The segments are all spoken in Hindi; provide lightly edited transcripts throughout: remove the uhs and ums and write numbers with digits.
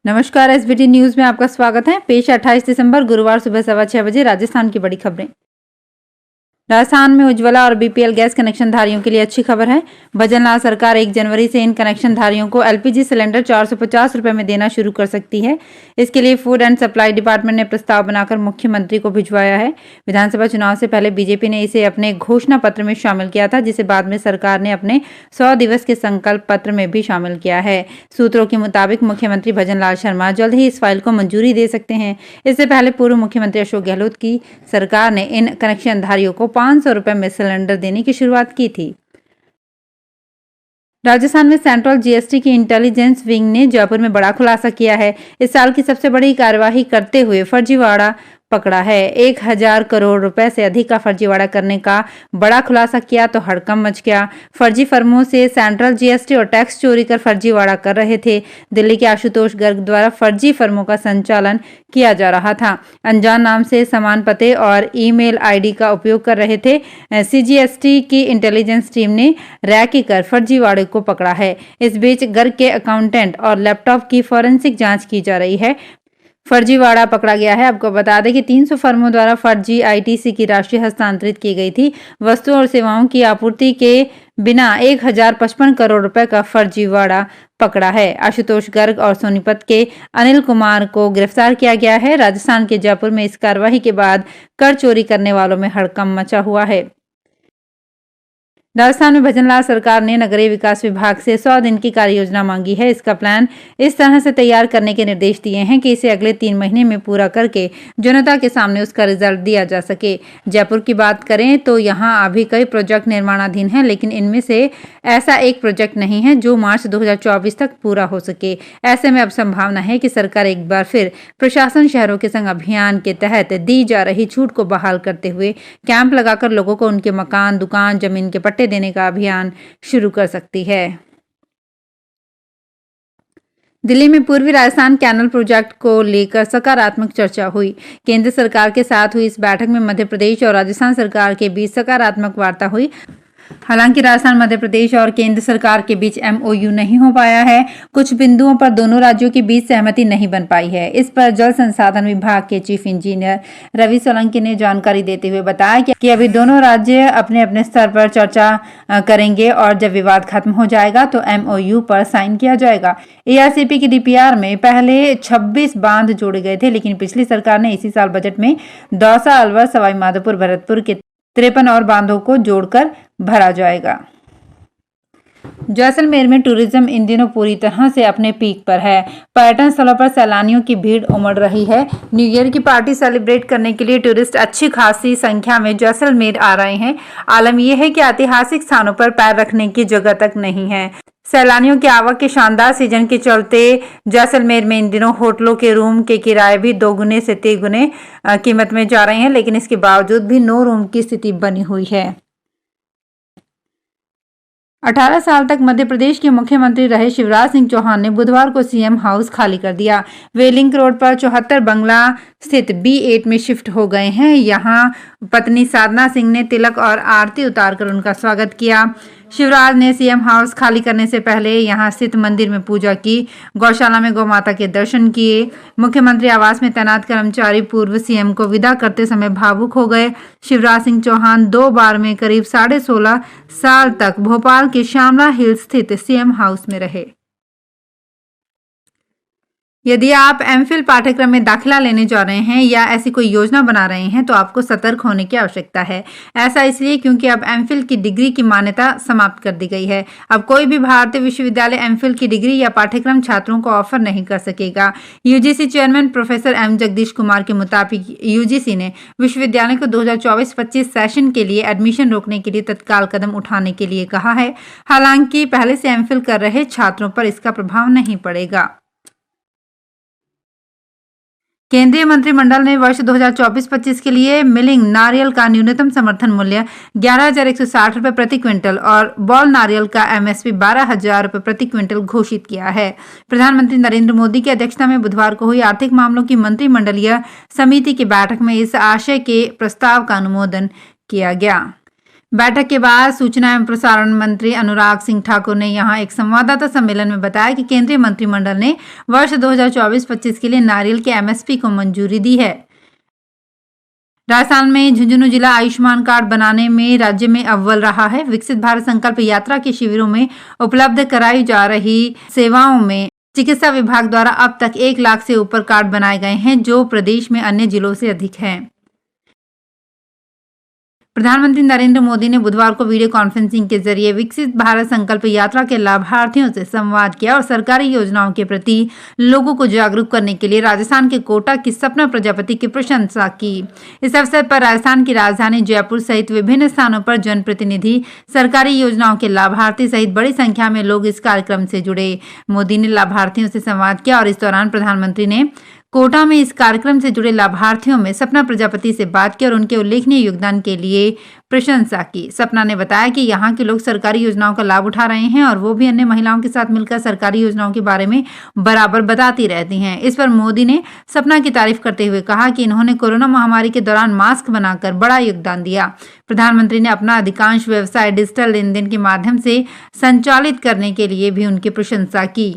नमस्कार, एसबीटी न्यूज में आपका स्वागत है। पेश 28 दिसंबर गुरुवार सुबह 6:15 बजे राजस्थान की बड़ी खबरें। राजस्थान में उज्ज्वला और बीपीएल गैस कनेक्शन धारियों के लिए अच्छी खबर है। भजनलाल सरकार 1 जनवरी से इन कनेक्शन धारियों को एलपीजी सिलेंडर 450 रुपए में देना शुरू कर सकती है। इसके लिए फूड एंड सप्लाई डिपार्टमेंट ने प्रस्ताव बनाकर मुख्यमंत्री को भिजवाया है। विधानसभा चुनाव से पहले बीजेपी ने इसे अपने घोषणा पत्र में शामिल किया था, जिसे बाद में सरकार ने अपने 100 दिवस के संकल्प पत्र में भी शामिल किया है। सूत्रों के मुताबिक मुख्यमंत्री भजनलाल शर्मा जल्द ही इस फाइल को मंजूरी दे सकते हैं। इससे पहले पूर्व मुख्यमंत्री अशोक गहलोत की सरकार ने इन कनेक्शन धारियों को 500 रुपए में सिलेंडर देने की शुरुआत की थी। राजस्थान में सेंट्रल जीएसटी की इंटेलिजेंस विंग ने जयपुर में बड़ा खुलासा किया है। इस साल की सबसे बड़ी कार्यवाही करते हुए फर्जीवाड़ा पकड़ा है। 1000 करोड़ रुपए से अधिक का फर्जीवाड़ा करने का बड़ा खुलासा किया तो हड़कंप मच गया। फर्जी फर्मों से सेंट्रल जीएसटी और टैक्स चोरी कर फर्जीवाड़ा कर रहे थे। दिल्ली के आशुतोष गर्ग द्वारा फर्जी फर्मों का संचालन किया जा रहा था। अनजान नाम से समान पते और ईमेल आईडी का उपयोग कर रहे थे। सीजीएसटी की इंटेलिजेंस टीम ने रैकी कर फर्जीवाड़े को पकड़ा है। इस बीच गर्ग के अकाउंटेंट और लैपटॉप की फॉरेंसिक जांच की जा रही है। फर्जीवाड़ा पकड़ा गया है। आपको बता दें कि 300 फर्मों द्वारा फर्जी आईटीसी की राशि हस्तांतरित की गई थी। वस्तुओं और सेवाओं की आपूर्ति के बिना 1055 करोड़ रुपए का फर्जीवाड़ा पकड़ा है। आशुतोष गर्ग और सोनीपत के अनिल कुमार को गिरफ्तार किया गया है। राजस्थान के जयपुर में इस कार्रवाई के बाद कर चोरी करने वालों में हड़कंप मचा हुआ है। राजस्थान में भजनलाल सरकार ने नगरीय विकास विभाग से 100 दिन की कार्य योजना मांगी है। इसका प्लान इस तरह से तैयार करने के निर्देश दिए हैं कि इसे अगले 3 महीने में पूरा करके जनता के सामने उसका रिजल्ट दिया जा सके। जयपुर की बात करें तो यहाँ अभी कई प्रोजेक्ट निर्माणाधीन हैं, लेकिन इनमें से ऐसा एक प्रोजेक्ट नहीं है जो मार्च 2024 तक पूरा हो सके। ऐसे में अब संभावना है कि सरकार एक बार फिर प्रशासन शहरों के संग अभियान के तहत दी जा रही छूट को बहाल करते हुए कैंप लगाकर लोगों को उनके मकान, दुकान, जमीन के पट्टे देने का अभियान शुरू कर सकती है। दिल्ली में पूर्वी राजस्थान कैनल प्रोजेक्ट को लेकर सकारात्मक चर्चा हुई। केंद्र सरकार के साथ हुई इस बैठक में मध्य प्रदेश और राजस्थान सरकार के बीच सकारात्मक वार्ता हुई। हालांकि राजस्थान, मध्य प्रदेश और केंद्र सरकार के बीच एमओयू नहीं हो पाया है। कुछ बिंदुओं पर दोनों राज्यों के बीच सहमति नहीं बन पाई है। इस पर जल संसाधन विभाग के चीफ इंजीनियर रवि सोलंकी ने जानकारी देते हुए बताया कि अभी दोनों राज्य अपने अपने स्तर पर चर्चा करेंगे और जब विवाद खत्म हो जाएगा तो एमओयू पर साइन किया जाएगा। एआरसीपी की डीपीआर में पहले 26 बांध जोड़े गए थे, लेकिन पिछली सरकार ने इसी साल बजट में दौसा, अलवर, सवाई माधोपुर, भरतपुर के 53 और बांधों को जोड़कर भरा जाएगा। जैसलमेर में टूरिज्म इन दिनों पूरी तरह से अपने पीक पर है। पर्यटन स्थलों पर सैलानियों की भीड़ उमड़ रही है। न्यू ईयर की पार्टी सेलिब्रेट करने के लिए टूरिस्ट अच्छी खासी संख्या में जैसलमेर आ रहे हैं। आलम यह है कि ऐतिहासिक स्थानों पर पैर रखने की जगह तक नहीं है। सैलानियों की आवक के शानदार सीजन के चलते जैसलमेर में इन दिनों होटलों के रूम के किराए भी 2 गुने से 3 गुने कीमत में जा रहे हैं, लेकिन इसके बावजूद भी नो रूम की स्थिति बनी हुई है। 18 साल तक मध्य प्रदेश के मुख्यमंत्री रहे शिवराज सिंह चौहान ने बुधवार को सीएम हाउस खाली कर दिया। वे लिंक रोड पर 74 बंगला स्थित B8 में शिफ्ट हो गए हैं। यहां पत्नी साधना सिंह ने तिलक और आरती उतारकर उनका स्वागत किया। शिवराज ने सीएम हाउस खाली करने से पहले यहां स्थित मंदिर में पूजा की, गौशाला में गौ माता के दर्शन किए। मुख्यमंत्री आवास में तैनात कर्मचारी पूर्व सीएम को विदा करते समय भावुक हो गए। शिवराज सिंह चौहान 2 बार में करीब 16.5 साल तक भोपाल के श्यामला हिल स्थित सीएम हाउस में रहे। यदि आप एमफिल पाठ्यक्रम में दाखिला लेने जा रहे हैं या ऐसी कोई योजना बना रहे हैं तो आपको सतर्क होने की आवश्यकता है। ऐसा इसलिए क्योंकि अब एमफिल की डिग्री की मान्यता समाप्त कर दी गई है। अब कोई भी भारतीय विश्वविद्यालय एमफिल की डिग्री या पाठ्यक्रम छात्रों को ऑफर नहीं कर सकेगा। UGC chairman professor M Jagdish Kumar के मुताबिक यूजीसी ने विश्वविद्यालय को 2024-25 सेशन के लिए एडमिशन रोकने के लिए तत्काल कदम उठाने के लिए कहा है। हालांकि पहले से एमफिल कर रहे छात्रों पर इसका प्रभाव नहीं पड़ेगा। केंद्रीय मंत्रिमंडल ने वर्ष 2024-25 के लिए मिलिंग नारियल का न्यूनतम समर्थन मूल्य 11,160 रुपए प्रति क्विंटल और बॉल नारियल का एमएसपी 12,000 रुपए प्रति क्विंटल घोषित किया है। प्रधानमंत्री नरेंद्र मोदी की अध्यक्षता में बुधवार को हुई आर्थिक मामलों की मंत्रिमंडलीय समिति की बैठक में इस आशय के प्रस्ताव का अनुमोदन किया गया। बैठक के बाद सूचना एवं प्रसारण मंत्री अनुराग सिंह ठाकुर ने यहां एक संवाददाता सम्मेलन में बताया कि केंद्रीय मंत्रिमंडल ने वर्ष 2024-25 के लिए नारियल के एमएसपी को मंजूरी दी है। राजस्थान में झुंझुनू जिला आयुष्मान कार्ड बनाने में राज्य में अव्वल रहा है। विकसित भारत संकल्प यात्रा के शिविरों में उपलब्ध कराई जा रही सेवाओं में चिकित्सा विभाग द्वारा अब तक 1 लाख से ऊपर कार्ड बनाए गए हैं, जो प्रदेश में अन्य जिलों से अधिक है। प्रधानमंत्री नरेंद्र मोदी ने बुधवार को वीडियो कॉन्फ्रेंसिंग के जरिए विकसित भारत संकल्प यात्रा के लाभार्थियों से संवाद किया और सरकारी योजनाओं के प्रति लोगों को जागरूक करने के लिए राजस्थान के कोटा की सपना प्रजापति की प्रशंसा की। इस अवसर पर राजस्थान की राजधानी जयपुर सहित विभिन्न स्थानों पर जनप्रतिनिधि, सरकारी योजनाओं के लाभार्थी सहित बड़ी संख्या में लोग इस कार्यक्रम से जुड़े। मोदी ने लाभार्थियों से संवाद किया और इस दौरान प्रधानमंत्री ने कोटा में इस कार्यक्रम से जुड़े लाभार्थियों में सपना प्रजापति से बात की और उनके उल्लेखनीय योगदान के लिए प्रशंसा की। सपना ने बताया कि यहाँ के लोग सरकारी योजनाओं का लाभ उठा रहे हैं और वो भी अन्य महिलाओं के साथ मिलकर सरकारी योजनाओं के बारे में बराबर बताती रहती हैं। इस पर मोदी ने सपना की तारीफ करते हुए कहा कि इन्होंने कोरोना महामारी के दौरान मास्क बनाकर बड़ा योगदान दिया। प्रधानमंत्री ने अपना अधिकांश व्यवसाय डिजिटल लेन देन के माध्यम से संचालित करने के लिए भी उनकी प्रशंसा की।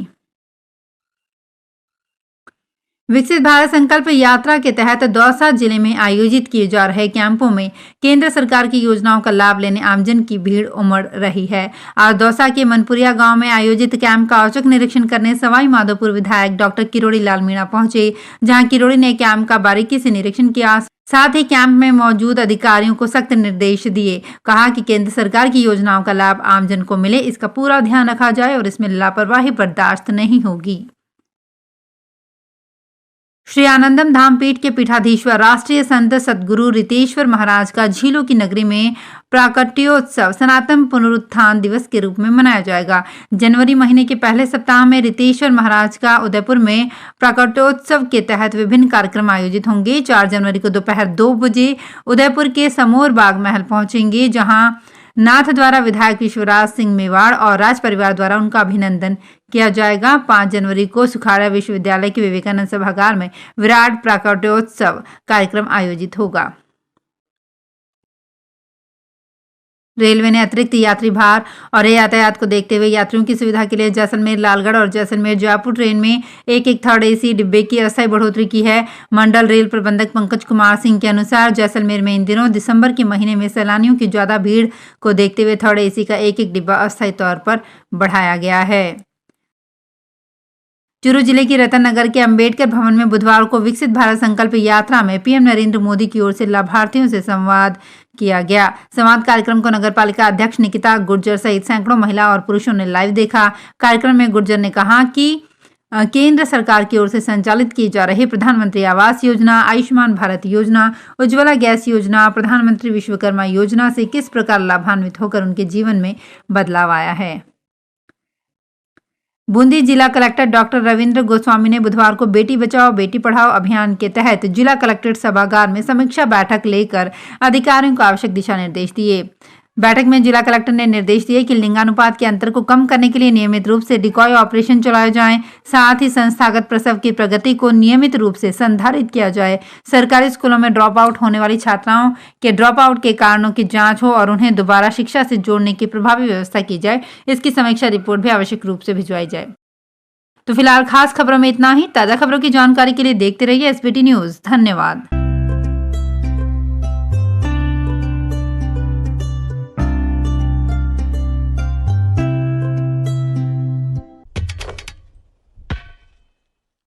विकसित भारत संकल्प यात्रा के तहत दौसा जिले में आयोजित किए जा रहे कैंपों में केंद्र सरकार की योजनाओं का लाभ लेने आमजन की भीड़ उमड़ रही है। आज दौसा के मनपुरिया गांव में आयोजित कैंप का औचक निरीक्षण करने सवाई माधोपुर विधायक डॉक्टर किरोड़ी लाल मीणा पहुंचे, जहां किरोड़ी ने कैंप का बारीकी से निरीक्षण किया। साथ ही कैंप में मौजूद अधिकारियों को सख्त निर्देश दिए। कहा कि केंद्र सरकार की योजनाओं का लाभ आमजन को मिले, इसका पूरा ध्यान रखा जाए और इसमें लापरवाही बर्दाश्त नहीं होगी। श्री आनंदम धाम पीठ के पीठाधीश्वर राष्ट्रीय संत सद्गुरु रितेश्वर महाराज का झीलों की नगरी में प्राकट्योत्सव सनातन पुनरुत्थान दिवस के रूप में मनाया जाएगा। जनवरी महीने के पहले सप्ताह में रितेश्वर महाराज का उदयपुर में प्राकट्योत्सव के तहत विभिन्न कार्यक्रम आयोजित होंगे। 4 जनवरी को दोपहर 2 बजे उदयपुर के समोर बाग महल पहुंचेंगे, जहां नाथ द्वारा विधायक विश्वराज सिंह मेवाड़ और राज परिवार द्वारा उनका अभिनंदन किया जाएगा। 5 जनवरी को सुखाड़ा विश्वविद्यालय के विवेकानंद सभागार में विराट प्राकट्योत्सव कार्यक्रम आयोजित होगा। रेलवे ने अतिरिक्त यात्री भार और यातायात को देखते हुए यात्रियों की सुविधा के लिए जैसलमेर लालगढ़ और जैसलमेर जयपुर ट्रेन में एक थर्ड एसी डिब्बे की अस्थायी बढ़ोतरी की है। मंडल रेल प्रबंधक पंकज कुमार सिंह के अनुसार जैसलमेर में इन दिनों दिसंबर के महीने में सैलानियों की ज्यादा भीड़ को देखते हुए थर्ड एसी का एक डिब्बा अस्थायी तौर पर बढ़ाया गया है। चूरू जिले के रतन नगर के अंबेडकर भवन में बुधवार को विकसित भारत संकल्प यात्रा में पीएम नरेंद्र मोदी की ओर से लाभार्थियों से संवाद किया गया। संवाद कार्यक्रम को नगर पालिका अध्यक्ष निकिता गुर्जर सहित सैकड़ों महिला और पुरुषों ने लाइव देखा। कार्यक्रम में गुर्जर ने कहा कि केंद्र सरकार की ओर से संचालित की जा रही प्रधानमंत्री आवास योजना, आयुष्मान भारत योजना, उज्ज्वला गैस योजना, प्रधानमंत्री विश्वकर्मा योजना से किस प्रकार लाभान्वित होकर उनके जीवन में बदलाव आया है। बूंदी जिला कलेक्टर डॉक्टर रविंद्र गोस्वामी ने बुधवार को बेटी बचाओ बेटी पढ़ाओ अभियान के तहत जिला कलेक्ट्रेट सभागार में समीक्षा बैठक लेकर अधिकारियों को आवश्यक दिशा निर्देश दिए। बैठक में जिला कलेक्टर ने निर्देश दिए कि लिंगानुपात के अंतर को कम करने के लिए नियमित रूप से डिकॉय ऑपरेशन चलाए जाएं। साथ ही संस्थागत प्रसव की प्रगति को नियमित रूप से संधारित किया जाए। सरकारी स्कूलों में ड्रॉप आउट होने वाली छात्राओं के ड्रॉप आउट के कारणों की जांच हो और उन्हें दोबारा शिक्षा से जोड़ने की प्रभावी व्यवस्था की जाए। इसकी समीक्षा रिपोर्ट भी आवश्यक रूप से भिजवाई जाए। तो फिलहाल खास खबरों में इतना ही। ताजा खबरों की जानकारी के लिए देखते रहिए एसबीटी न्यूज। धन्यवाद।